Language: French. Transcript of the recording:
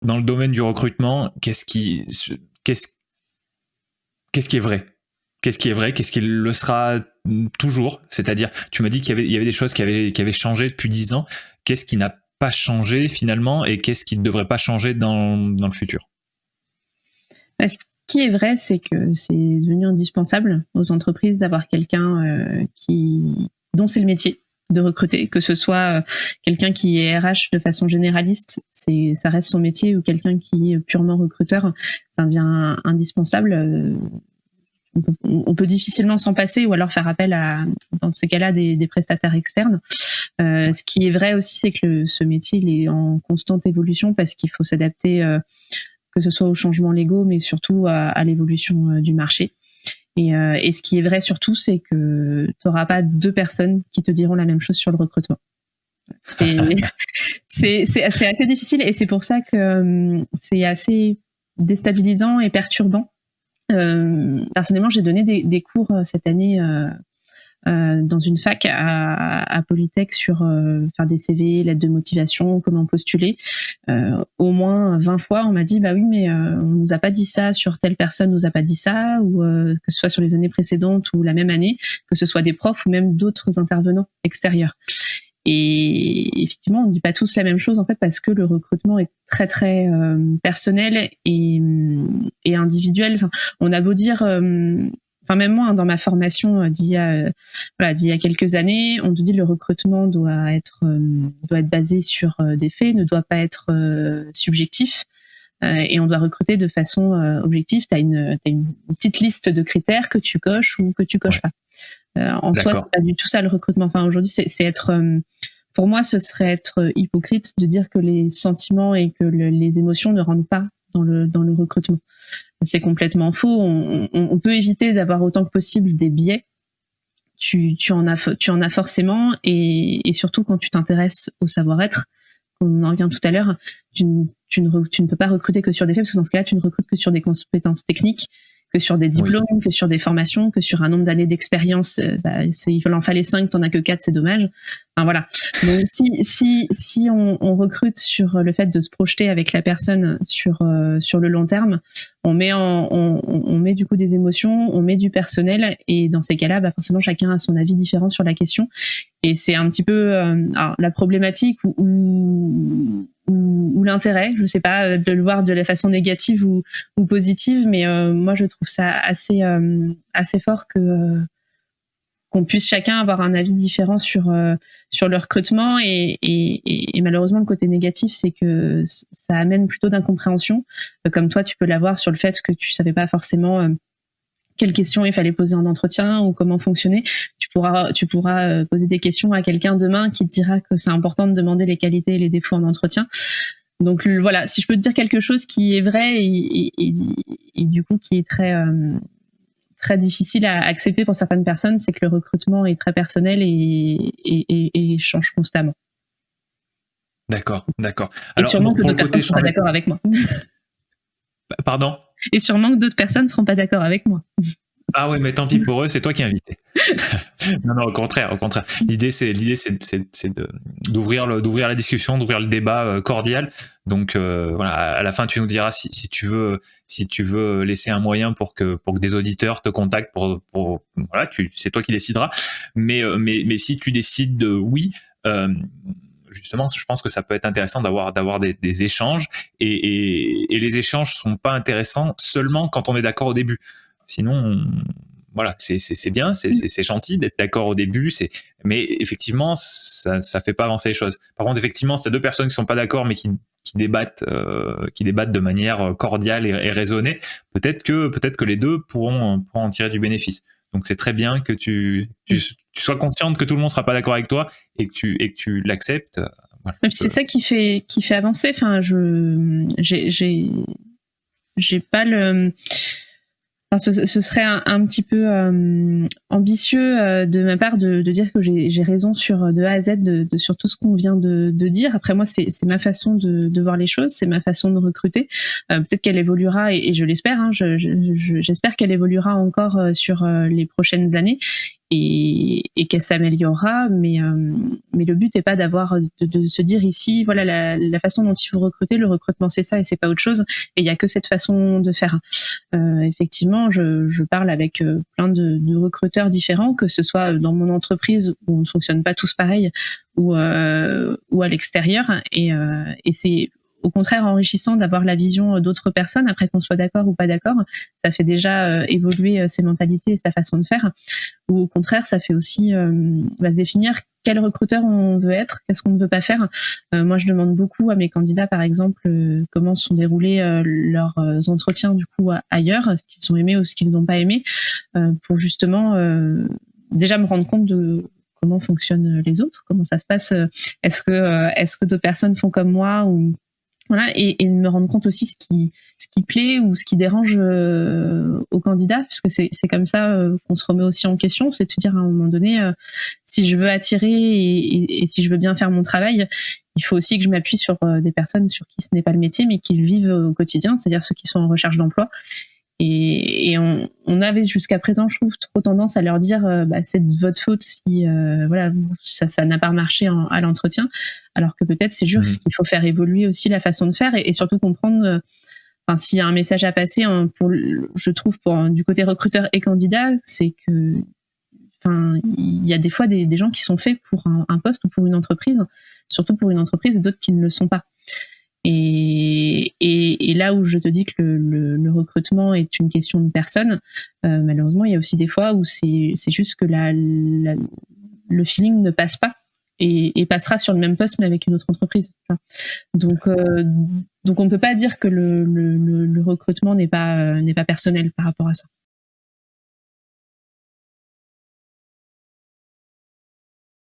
dans le domaine du recrutement, qu'est-ce qui est vrai? Qu'est-ce qui est vrai? Qu'est-ce qui le sera toujours? C'est-à-dire, tu m'as dit qu'il y avait des choses qui avaient changé depuis 10 ans. Qu'est-ce qui n'a pas changé finalement et qu'est-ce qui ne devrait pas changer dans le futur? Ce qui est vrai, c'est que c'est devenu indispensable aux entreprises d'avoir quelqu'un dont c'est le métier de recruter, que ce soit quelqu'un qui est RH de façon généraliste, ça reste son métier, ou quelqu'un qui est purement recruteur, ça devient indispensable. On peut difficilement s'en passer, ou alors faire appel dans ces cas-là, des prestataires externes. Ce qui est vrai aussi, c'est que ce métier, il est en constante évolution, parce qu'il faut s'adapter, que ce soit aux changements légaux, mais surtout à l'évolution du marché. Et ce qui est vrai surtout, c'est que tu n'auras pas deux personnes qui te diront la même chose sur le recrutement. C'est assez difficile, et c'est pour ça que c'est assez déstabilisant et perturbant. Personnellement, j'ai donné des cours cette année dans une fac à Polytech sur faire des CV, lettres de motivation, comment postuler. Au moins 20 fois, on m'a dit bah oui, mais on nous a pas dit ça sur telle personne, nous a pas dit ça, ou que ce soit sur les années précédentes ou la même année, que ce soit des profs ou même d'autres intervenants extérieurs. Et effectivement, on ne dit pas tous la même chose, en fait, parce que le recrutement est très très personnel et individuel. Enfin, on a beau dire, même moi, dans ma formation d'il y a quelques années, on te dit que le recrutement doit être basé sur des faits, ne doit pas être subjectif. Et on doit recruter de façon objective. Tu as une petite liste de critères que tu coches ou que tu coches pas. En soi, c'est pas du tout ça le recrutement. Enfin, aujourd'hui, c'est être, pour moi, ce serait être hypocrite de dire que les sentiments et que les émotions ne rentrent pas dans le recrutement. C'est complètement faux. On peut éviter d'avoir autant que possible des biais. Tu en as forcément, et surtout quand tu t'intéresses au savoir-être, on en revient tout à l'heure, tu ne peux pas recruter que sur des faits, parce que dans ce cas-là, tu ne recrutes que sur des compétences techniques, que sur des diplômes, que sur des formations, que sur un nombre d'années d'expérience. Il en fallait 5, t'en as que 4, c'est dommage. Enfin, voilà. Donc, si on recrute sur le fait de se projeter avec la personne sur le long terme, on met du coup des émotions, on met du personnel, et dans ces cas-là, forcément, chacun a son avis différent sur la question. Et c'est un petit peu la problématique ou l'intérêt, je sais pas, de le voir de la façon négative ou positive, mais moi je trouve ça assez fort qu'on puisse chacun avoir un avis différent sur le recrutement, et malheureusement le côté négatif, c'est que ça amène plutôt d'incompréhension, comme toi tu peux l'avoir sur le fait que tu savais pas forcément quelles questions il fallait poser en entretien ou comment fonctionner. Tu pourras poser des questions à quelqu'un demain qui te dira que c'est important de demander les qualités et les défauts en entretien. Donc voilà, si je peux te dire quelque chose qui est vrai et du coup qui est très très difficile à accepter pour certaines personnes, c'est que le recrutement est très personnel et change constamment. D'accord. Et sûrement que d'autres personnes ne seront pas d'accord avec moi. Pardon ? Et sûrement que d'autres personnes ne seront pas d'accord avec moi. Ah ouais, mais tant pis pour eux, c'est toi qui es invité. Non, au contraire. L'idée, c'est d'ouvrir la discussion, d'ouvrir le débat cordial. Donc voilà, à la fin, tu nous diras si tu veux laisser un moyen pour que des auditeurs te contactent pour voilà, c'est toi qui décideras. Mais si tu décides de oui. Justement, je pense que ça peut être intéressant d'avoir des échanges, et les échanges sont pas intéressants seulement quand on est d'accord au début. Sinon, voilà, c'est bien, c'est gentil d'être d'accord au début, mais effectivement, ça fait pas avancer les choses. Par contre, effectivement, c'est deux personnes qui sont pas d'accord, mais qui débattent de manière cordiale et raisonnée, peut-être que les deux pourront en tirer du bénéfice. Donc c'est très bien que tu sois consciente que tout le monde sera pas d'accord avec toi et que tu l'acceptes. Voilà. Et puis c'est ça qui fait avancer. Enfin, j'ai pas le. Enfin, ce serait un petit peu ambitieux de ma part de dire que j'ai raison de A à Z sur tout ce qu'on vient de dire. Après, moi, c'est ma façon de voir les choses, c'est ma façon de recruter. Peut-être qu'elle évoluera, et je l'espère. J'espère qu'elle évoluera encore sur les prochaines années. et qu'elle s'améliorera, mais le but n'est pas de se dire ici, voilà la façon dont il faut recruter, le recrutement c'est ça et c'est pas autre chose, et il y a que cette façon de faire. Effectivement, je parle avec plein de recruteurs différents, que ce soit dans mon entreprise où on ne fonctionne pas tous pareil, ou à l'extérieur, et c'est au contraire enrichissant d'avoir la vision d'autres personnes, après qu'on soit d'accord ou pas d'accord. Ça fait déjà évoluer ses mentalités et sa façon de faire. Ou au contraire, ça fait aussi définir quel recruteur on veut être, qu'est-ce qu'on ne veut pas faire. Moi, je demande beaucoup à mes candidats, par exemple, comment sont déroulés leurs entretiens du coup ailleurs, ce qu'ils ont aimé ou ce qu'ils n'ont pas aimé, pour justement déjà me rendre compte de comment fonctionnent les autres, comment ça se passe. Est-ce que d'autres personnes font comme moi, ou voilà, et me rendre compte aussi ce qui plaît ou ce qui dérange aux candidats, puisque c'est comme ça qu'on se remet aussi en question, c'est de se dire à un moment donné, si je veux attirer et si je veux bien faire mon travail, il faut aussi que je m'appuie sur des personnes sur qui ce n'est pas le métier, mais qui le vivent au quotidien, c'est-à-dire ceux qui sont en recherche d'emploi. Et on avait jusqu'à présent, je trouve, trop tendance à leur dire c'est de votre faute si voilà, ça n'a pas marché à l'entretien, alors que peut-être c'est juste qu'il faut faire évoluer aussi la façon de faire, et surtout comprendre, s'il y a un message à passer, je trouve, du côté recruteur et candidat, c'est que il y a des fois des gens qui sont faits pour un poste ou pour une entreprise, surtout pour une entreprise, et d'autres qui ne le sont pas. Et là où je te dis que le recrutement est une question de personne, malheureusement, il y a aussi des fois où c'est juste que le feeling ne passe pas et passera sur le même poste mais avec une autre entreprise. Donc on peut pas dire que le recrutement n'est pas personnel par rapport à ça.